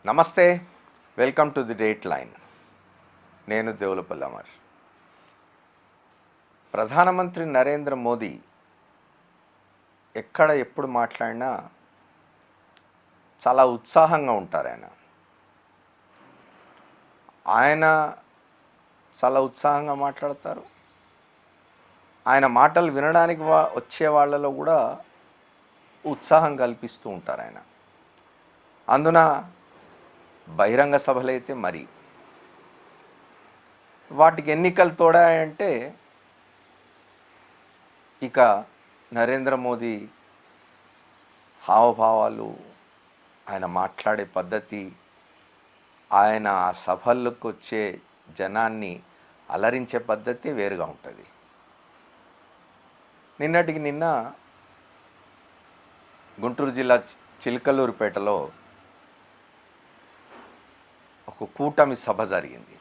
నమస్తే, welcome to the date line. నేను దేవులపల్లి అమర్. ప్రధానమంత్రి నరేంద్ర మోదీ ఎక్కడ ఎప్పుడు మాట్లాడినా చాలా ఉత్సాహంగా ఉంటారు. ఆయన చాలా ఉత్సాహంగా మాట్లాడతారు. ఆయన మాటలు వినడానికి వచ్చే వాళ్ళలో కూడా ఉత్సాహం కల్పిస్తూ ఉంటారు ఆయన. అందున బహిరంగ సభలైతే మరి వాటికి ఎన్నికలు తోడాయంటే ఇక నరేంద్ర మోదీ హావభావాలు, ఆయన మాట్లాడే పద్ధతి, ఆయన ఆ సభలకు వచ్చే జనాన్ని అలరించే పద్ధతి వేరుగా ఉంటుంది. నిన్నటికి నిన్న గుంటూరు జిల్లా చిలకలూరుపేటలో ఒక కూటమి సభ జరిగింది.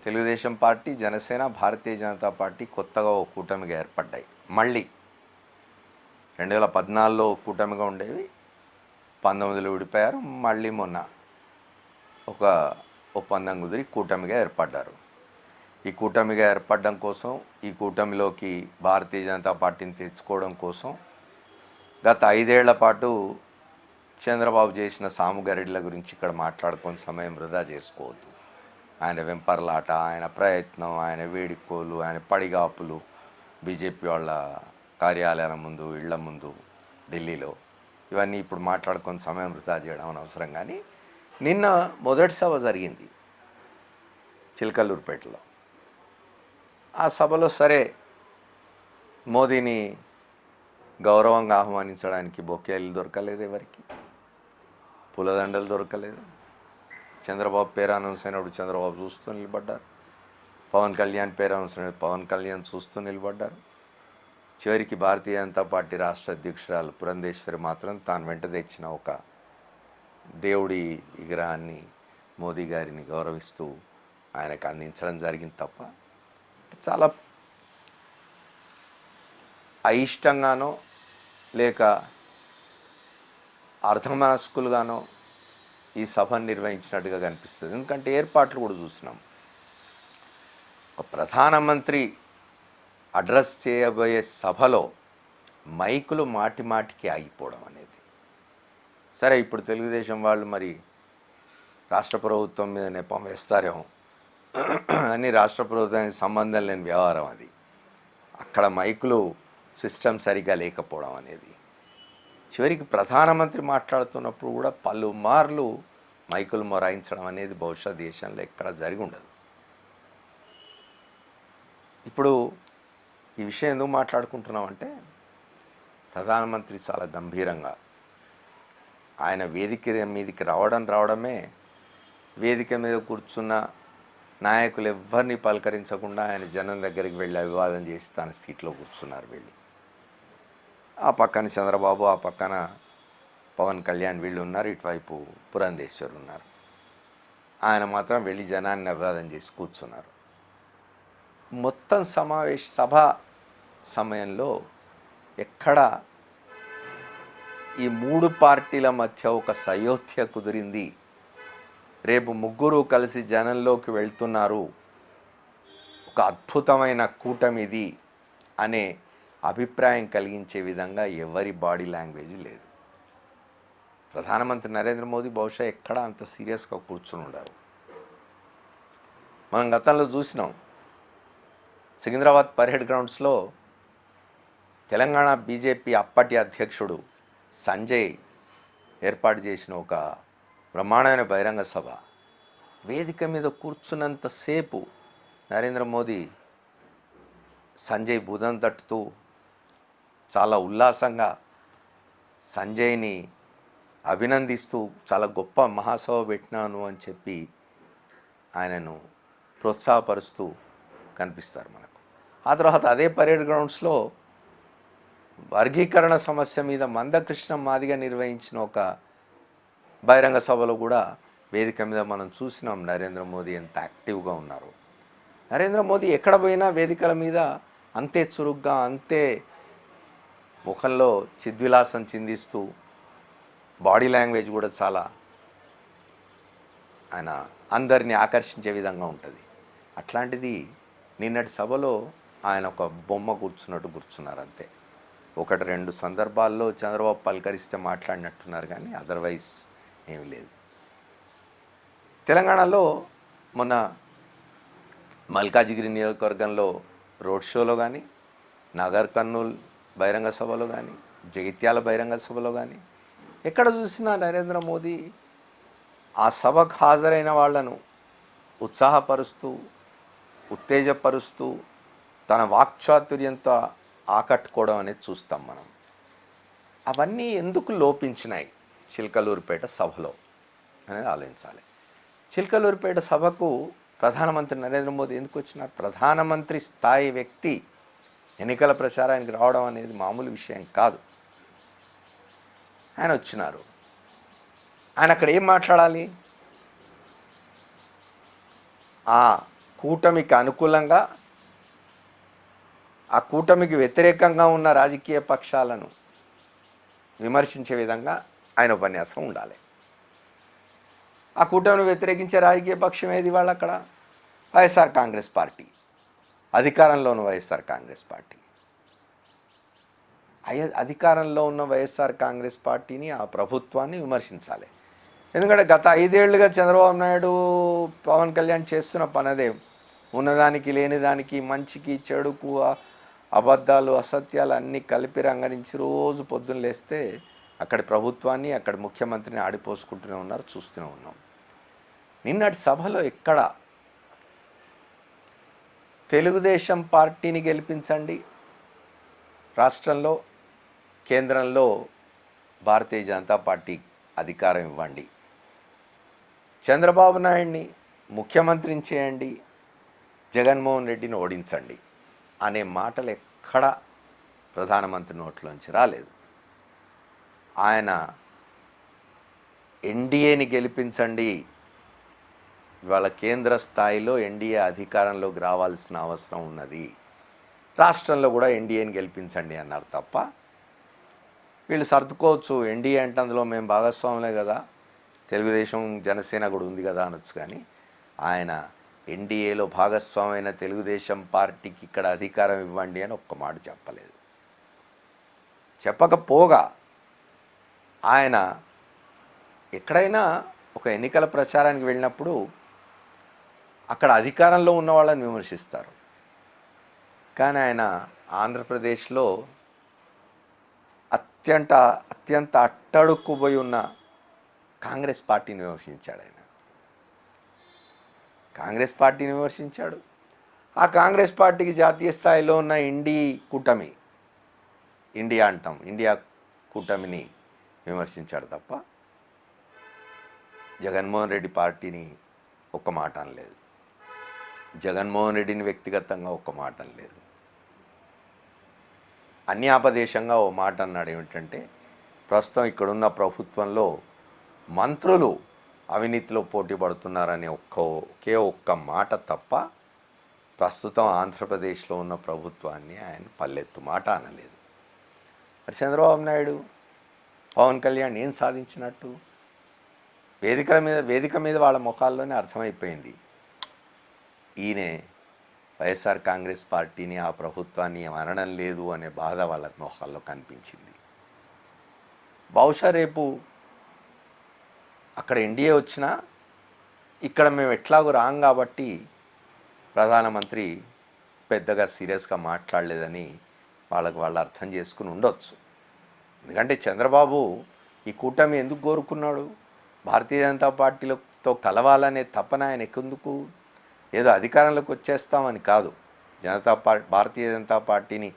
తెలుగుదేశం పార్టీ, జనసేన, భారతీయ జనతా పార్టీ కొత్తగా ఒక కూటమిగా ఏర్పడ్డాయి. మళ్ళీ 2014లో కూటమిగా ఉండేవి, 19లో విడిపోయారు. మళ్ళీ మొన్న ఒక ఒప్పందం కుదిరి కూటమిగా ఏర్పడ్డారు. ఈ కూటమిగా ఏర్పడడం కోసం, ఈ కూటమిలోకి భారతీయ జనతా పార్టీని తెచ్చుకోవడం కోసం గత 5 ఏళ్ల పాటు చంద్రబాబు చేసిన సాముగారిడ్ల గురించి ఇక్కడ మాట్లాడుకొని సమయం వృధా చేసుకోవద్దు. ఆయన వెంపర్లాట, ఆయన ప్రయత్నం, ఆయన వేడికోలు, ఆయన పడిగాపులు బీజేపీ వాళ్ళ కార్యాలయాల ముందు, ఇళ్ల ముందు ఢిల్లీలో, ఇవన్నీ ఇప్పుడు మాట్లాడుకొని సమయం వృధా చేయడం అనవసరం. కానీ నిన్న మొదటి సభ జరిగింది చిలకలూరుపేటలో. ఆ సభలో సరే మోదీని గౌరవంగా ఆహ్వానించడానికి బొకేలు దొరకలేదు, ఎవరికి పూలదండలు దొరకలేదు. చంద్రబాబు పేరు అనౌన్స్ అయినప్పుడు చంద్రబాబు చూస్తూ నిలబడ్డారు. పవన్ కళ్యాణ్ పేరు అనౌన్స్ అయినప్పుడు పవన్ కళ్యాణ్ చూస్తూ నిలబడ్డారు. చివరికి భారతీయ జనతా పార్టీ రాష్ట్ర అధ్యక్షురాలు పురంధేశ్వరి మాత్రం తాను వెంట తెచ్చిన ఒక దేవుడి విగ్రహాన్ని మోదీ గారిని గౌరవిస్తూ ఆయనకు అందించడం జరిగింది. తప్ప చాలా అయిష్టంగానో లేక అర్ధమాస్కులుగానో ఈ సభను నిర్వహించినట్టుగా కనిపిస్తుంది. ఎందుకంటే ఏర్పాట్లు కూడా చూసినాం. ఒక ప్రధానమంత్రి అడ్రస్ చేయబోయే సభలో మైకులు మాటి మాటికి ఆగిపోవడం అనేది. సరే, ఇప్పుడు తెలుగుదేశం వాళ్ళు మరి రాష్ట్ర ప్రభుత్వం మీద నెపం వేస్తారేమో అని, రాష్ట్ర ప్రభుత్వానికి సంబంధం లేని వ్యవహారం అది. అక్కడ మైకులు సిస్టమ్ సరిగా లేకపోవడం అనేది, చివరికి ప్రధానమంత్రి మాట్లాడుతున్నప్పుడు కూడా పలుమార్లు మైకులు మొరాయించడం అనేది బహుశా దేశంలో ఎక్కడ జరిగి ఉండదు. ఇప్పుడు ఈ విషయం ఎందుకు మాట్లాడుకుంటున్నామంటే, ప్రధానమంత్రి చాలా గంభీరంగా ఆయన వేదిక మీదకి రావడమే, వేదిక మీద కూర్చున్న నాయకులు ఎవ్వరిని పలకరించకుండా ఆయన జనం దగ్గరికి వెళ్ళి అభివాదం చేసి తన సీట్లో కూర్చున్నారు. వెళ్ళి ఆ పక్కన చంద్రబాబు, ఆ పక్కన పవన్ కళ్యాణ్ వీళ్ళు ఉన్నారు, ఇటువైపు పురంధేశ్వర్ ఉన్నారు. ఆయన మాత్రం వెళ్ళి జనాన్ని అభివాదం చేసి కూర్చున్నారు. మొత్తం సభ సమయంలో ఎక్కడ ఈ 3 పార్టీల మధ్య ఒక సయోధ్య కుదిరింది, రేపు ముగ్గురు కలిసి జనంలోకి వెళ్తున్నారు, ఒక అద్భుతమైన కూటమిది అనే అభిప్రాయం కలిగించే విధంగా ఎవరి బాడీ లాంగ్వేజ్ లేదు. ప్రధానమంత్రి నరేంద్ర మోదీ బహుశా ఎక్కడ అంత సీరియస్గా కూర్చుని ఉండరు. మనం గతంలో చూసినాం, సికింద్రాబాద్ పరేడ్ గ్రౌండ్స్లో తెలంగాణ బీజేపీ అప్పటి అధ్యక్షుడు సంజయ్ ఏర్పాటు చేసిన ఒక బ్రహ్మాండమైన బహిరంగ సభ. వేదిక మీద కూర్చున్నంతసేపు నరేంద్ర మోదీ సంజయ్ భుజం తట్టుతూ చాలా ఉల్లాసంగా సంజయ్ని అభినందిస్తూ చాలా గొప్ప మహాసభ పెట్టినాను అని చెప్పి ఆయనను ప్రోత్సాహపరుస్తూ కనిపిస్తారు మనకు. ఆ తర్వాత అదే పరేడ్ గ్రౌండ్స్లో వర్గీకరణ సమస్య మీద మందకృష్ణ మాదిగ నిర్వహించిన ఒక బహిరంగ సభలో కూడా వేదిక మీద మనం చూసినాం నరేంద్ర మోదీ ఎంత యాక్టివ్గా ఉన్నారు. నరేంద్ర మోదీ ఎక్కడ పోయినా వేదికల మీద అంతే చురుగ్గా, అంతే ముఖంలో చిద్విలాసం చిందిస్తూ, బాడీ లాంగ్వేజ్ కూడా చాలా ఆయన అందరినీ ఆకర్షించే విధంగా ఉంటుంది. అట్లాంటిది నిన్నటి సభలో ఆయన ఒక బొమ్మ కూర్చున్నారు అంతే. ఒకటి రెండు సందర్భాల్లో చంద్రబాబు పలకరిస్తే మాట్లాడినట్టున్నారు, కానీ అదర్వైజ్ ఏమీ లేదు. తెలంగాణలో మొన్న మల్కాజిగిరి నియోజకవర్గంలో రోడ్ షోలో కానీ, నగర్ కర్నూల్ బహిరంగ సభలో కానీ, జగిత్యాల బహిరంగ సభలో కానీ ఎక్కడ చూసినా నరేంద్ర మోదీ ఆ సభకు హాజరైన వాళ్లను ఉత్సాహపరుస్తూ, ఉత్తేజపరుస్తూ, తన వాక్చాతుర్యంతో ఆకట్టుకోవడం అనేది చూస్తాం మనం. అవన్నీ ఎందుకు లోపించినాయి చిలకలూరిపేట సభలో అనేది ఆలోచించాలి. చిలకలూరిపేట సభకు ప్రధానమంత్రి నరేంద్ర మోదీ ఎందుకు వచ్చినారు? ప్రధానమంత్రి స్థాయి వ్యక్తి ఎన్నికల ప్రచారానికి రావడం అనేది మామూలు విషయం కాదు. ఆయన వచ్చినారు. ఆయన అక్కడ ఏం మాట్లాడాలి? ఆ కూటమికి అనుకూలంగా, ఆ కూటమికి వ్యతిరేకంగా ఉన్న రాజకీయ పక్షాలను విమర్శించే విధంగా ఆయన ఉపన్యాసం ఉండాలి. ఆ కూటమిని వ్యతిరేకించే రాజకీయ పక్షం ఏది? వాళ్ళు అక్కడ వైఎస్ఆర్ కాంగ్రెస్ పార్టీ, అధికారంలోని వైఎస్ఆర్ కాంగ్రెస్ పార్టీ. అధికారంలో ఉన్న వైఎస్ఆర్ కాంగ్రెస్ పార్టీని, ఆ ప్రభుత్వాన్ని విమర్శించాలి. ఎందుకంటే గత 5 ఏళ్లుగా చంద్రబాబు నాయుడు, పవన్ కళ్యాణ్ చేస్తున్న పనదే. ఉన్నదానికి లేనిదానికి, మంచికి చెడుకు, అబద్ధాలు అసత్యాలు అన్నీ కలిపి రంగరించి రోజు పొద్దున్న లేస్తే అక్కడి ప్రభుత్వాన్ని, అక్కడి ముఖ్యమంత్రిని ఆడిపోసుకుంటూనే ఉన్నారు, చూస్తూనే ఉన్నాం. నిన్నటి సభలో ఎక్కడ తెలుగుదేశం పార్టీని గెలిపించండి, రాష్ట్రంలో కేంద్రంలో భారతీయ జనతా పార్టీ అధికారం ఇవ్వండి, చంద్రబాబు నాయుడిని ముఖ్యమంత్రిని చేయండి, జగన్మోహన్ రెడ్డిని ఓడించండి అనే మాటలు ఎక్కడ ప్రధానమంత్రి నోట్లోంచి రాలేదు. ఆయన ఎన్డీఏని గెలిపించండి, ఇవాళ కేంద్ర స్థాయిలో ఎన్డీఏ అధికారంలోకి రావాల్సిన అవసరం ఉన్నది, రాష్ట్రంలో కూడా ఎన్డీఏని గెలిపించండి అన్నారు తప్ప, వీళ్ళు సర్దుకోవచ్చు, ఎన్డీఏ అంటే అందులో మేము భాగస్వాములే కదా, తెలుగుదేశం జనసేన కూడా ఉంది కదా అనొచ్చు. కానీ ఆయన ఎన్డీఏలో భాగస్వామైన తెలుగుదేశం పార్టీకి ఇక్కడ అధికారం ఇవ్వండి అని ఒక్క మాట చెప్పలేదు. చెప్పకపోగా ఆయన ఎక్కడైనా ఒక ఎన్నికల ప్రచారానికి వెళ్ళినప్పుడు అక్కడ అధికారంలో ఉన్న వాళ్ళని విమర్శిస్తారు. కానీ ఆయన ఆంధ్రప్రదేశ్లో అత్యంత అట్టడుక్కుపోయి ఉన్న కాంగ్రెస్ పార్టీని విమర్శించాడు. ఆయన కాంగ్రెస్ పార్టీని విమర్శించాడు. ఆ కాంగ్రెస్ పార్టీకి జాతీయ స్థాయిలో ఉన్న ఇండియా కూటమిని విమర్శించాడు తప్ప జగన్మోహన్ రెడ్డి పార్టీని ఒక్క మాట అనలేదు, జగన్మోహన్ రెడ్డిని వ్యక్తిగతంగా ఒక్క మాట అనలేదు. అన్యాపదేశంగా ఓ మాట అన్నాడు. ఏమిటంటే, ప్రస్తుతం ఇక్కడున్న ప్రభుత్వంలో మంత్రులు అవినీతిలో పోటీ పడుతున్నారనే ఒకే ఒక్క మాట తప్ప ప్రస్తుతం ఆంధ్రప్రదేశ్లో ఉన్న ప్రభుత్వాన్ని ఆయన పల్లెత్తు మాట అనలేదు. మరి చంద్రబాబు నాయుడు, పవన్ కళ్యాణ్ ఏం సాధించినట్టు? వేదిక మీద వాళ్ళ ముఖాల్లోనే అర్థమైపోయింది, ఈయనే వైఎస్ఆర్ కాంగ్రెస్ పార్టీని, ఆ ప్రభుత్వాన్ని అనడం లేదు అనే బాధ వాళ్ళ మొహాల్లో కనిపించింది. బహుశా రేపు అక్కడ ఎన్డీఏ వచ్చినా ఇక్కడ మేము ఎట్లాగో రాం కాబట్టి ప్రధానమంత్రి పెద్దగా సీరియస్గా మాట్లాడలేదని వాళ్ళు అర్థం చేసుకుని ఉండొచ్చు. ఎందుకంటే చంద్రబాబు ఈ కూటమి ఎందుకు కోరుకున్నాడు? భారతీయ జనతా పార్టీలతో కలవాలనే తపన ఆయన ఎందుకు? ఏదో అధికారంలోకి వచ్చేస్తామని కాదు. భారతీయ జనతా పార్టీని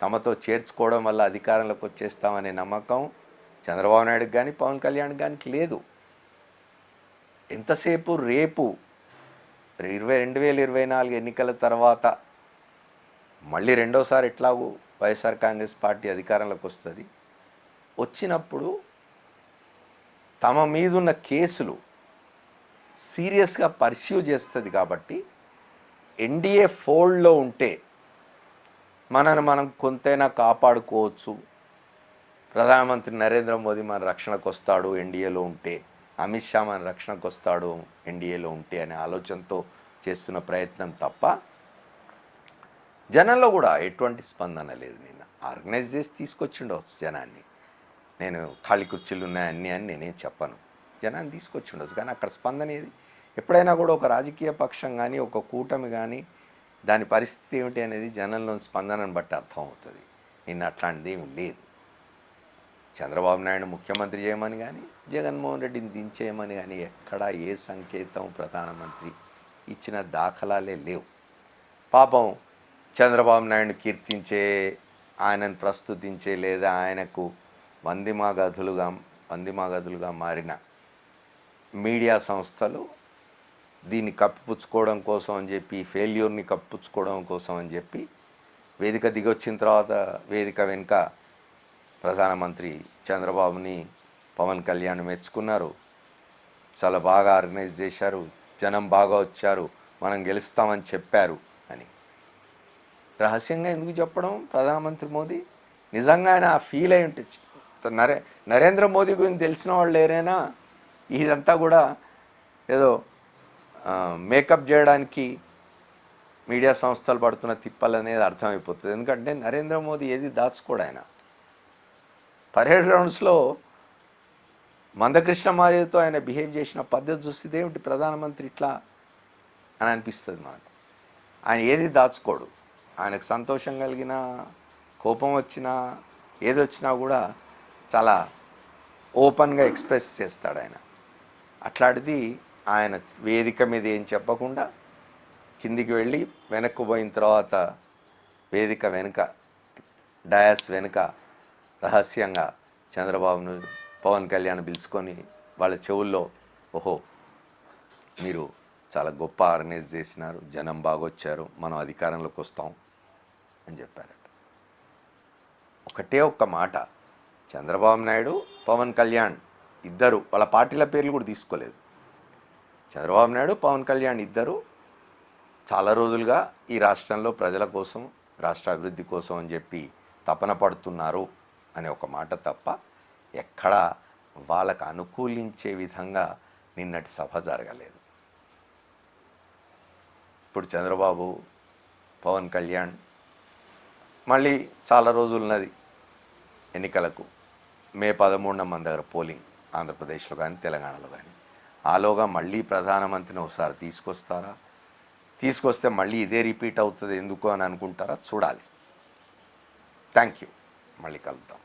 తమతో చేర్చుకోవడం వల్ల అధికారంలోకి వచ్చేస్తామనే నమ్మకం చంద్రబాబు నాయుడుకి కానీ పవన్ కళ్యాణ్ కానీ లేదు. ఎంతసేపు రేపు 2024 ఎన్నికల తర్వాత మళ్ళీ రెండోసారి ఎట్లాగూ వైఎస్ఆర్ కాంగ్రెస్ పార్టీ అధికారంలోకి వస్తుంది. వచ్చినప్పుడు తమ మీదున్న కేసులు సీరియస్గా పర్స్యూ చేస్తుంది. కాబట్టి ఎన్డీఏ ఫోల్డ్లో ఉంటే మనం కొంతైనా కాపాడుకోవచ్చు, ప్రధానమంత్రి నరేంద్ర మోదీ మన రక్షణకు వస్తాడు ఎన్డీఏలో ఉంటే అమిత్ షా మన రక్షణకు వస్తాడు ఎన్డీఏలో ఉంటే అనే ఆలోచనతో చేస్తున్న ప్రయత్నం తప్ప జనంలో కూడా ఎటువంటి స్పందన లేదు. నిన్న ఆర్గనైజ్ చేసి తీసుకొచ్చిండవచ్చు జనాన్ని. నేను ఖాళీ కుర్చీలు ఉన్నాయన్నీ అని నేనేం చెప్పను, జనాన్ని తీసుకొచ్చిండవచ్చు. కానీ అక్కడ స్పందన ఏది? ఎప్పుడైనా కూడా ఒక రాజకీయ పక్షం కానీ ఒక కూటమి కానీ దాని పరిస్థితి ఏమిటి అనేది జనంలోని స్పందనను బట్టి అర్థమవుతుంది. నిన్న అట్లాంటిది ఏమి లేదు. చంద్రబాబు నాయుడు ముఖ్యమంత్రి చేయమని కానీ జగన్మోహన్ రెడ్డిని దించేయమని కానీ ఎక్కడా ఏ సంకేతం ప్రధానమంత్రి ఇచ్చిన దాఖలాలే లేవు. పాపం చంద్రబాబు నాయుడు కీర్తించే, ఆయనను ప్రస్తుతించే లేదా ఆయనకు వందిమాగదులుగా మారిన మీడియా సంస్థలు దీన్ని కప్పిపుచ్చుకోవడం కోసం అని చెప్పి, ఫెయిల్యూర్ని కప్పిపుచ్చుకోవడం కోసం అని చెప్పి వేదిక దిగొచ్చిన తర్వాత వేదిక వెనుక ప్రధానమంత్రి చంద్రబాబుని పవన్ కళ్యాణ్ మెచ్చుకున్నారు, చాలా బాగా ఆర్గనైజ్ చేశారు, జనం బాగా వచ్చారు, మనం గెలుస్తామని చెప్పారు అని రహస్యంగా ఎందుకు చెప్పడం? ప్రధానమంత్రి మోదీ నిజంగా ఆయన ఫీల్ అయి ఉంటే, నరేంద్ర మోదీ గురించి తెలిసిన వాళ్ళు లేరైనా ఇదంతా కూడా ఏదో మేకప్ చేయడానికి మీడియా సంస్థలు పడుతున్న తిప్పలు అనేది అర్థమైపోతుంది. ఎందుకంటే నరేంద్ర మోదీ ఏది దాచుకోడు. ఆయన పరేడ్ గ్రౌండ్స్లో మందకృష్ణ మాదిరితో ఆయన బిహేవ్ చేసిన పద్ధతి చూస్తే ఏమిటి ప్రధానమంత్రి ఇట్లా అని అనిపిస్తుంది మనకు. ఆయన ఏది దాచుకోడు. ఆయనకు సంతోషం కలిగిన, కోపం వచ్చినా, ఏది వచ్చినా కూడా చాలా ఓపెన్గా ఎక్స్ప్రెస్ చేస్తాడు ఆయన. అట్లాంటిది ఆయన వేదిక మీద ఏం చెప్పకుండా కిందికి వెళ్ళి వెనక్కు పోయిన తర్వాత వేదిక వెనుక డయాస్ వెనుక రహస్యంగా చంద్రబాబును పవన్ కళ్యాణ్ పిలుచుకొని వాళ్ళ చెవుల్లో, ఓహో మీరు చాలా గొప్ప ఆర్గనైజ్ చేసినారు, జనం బాగొచ్చారు, మనం అధికారంలోకి వస్తాం అని చెప్పారట. ఒకటే ఒక్క మాట, చంద్రబాబు నాయుడు పవన్ కళ్యాణ్ ఇద్దరు వాళ్ళ పార్టీల పేర్లు కూడా తీసుకోలేదు. చంద్రబాబు నాయుడు పవన్ కళ్యాణ్ ఇద్దరు చాలా రోజులుగా ఈ రాష్ట్రంలో ప్రజల కోసం, రాష్ట్ర అభివృద్ధి కోసం అని చెప్పి తపన పడుతున్నారు అనే ఒక మాట తప్ప ఎక్కడా వాళ్ళకు అనుకూలించే విధంగా నిన్నటి సభ జరగలేదు. ఇప్పుడు చంద్రబాబు, పవన్ కళ్యాణ్ మళ్ళీ చాలా రోజులు ఉన్నది ఎన్నికలకు. మే 13న మన దగ్గర పోలింగ్, ఆంధ్రప్రదేశ్లో కానీ తెలంగాణలో కానీ. ఆలోగా మళ్ళీ ప్రధానమంత్రిని ఒకసారి తీసుకొస్తారా, తీసుకొస్తే మళ్ళీ ఇదే రిపీట్ అవుతుంది ఎందుకు అని అనుకుంటారా? చూడాలి. Thank you. మళ్ళీ కలుద్దాం.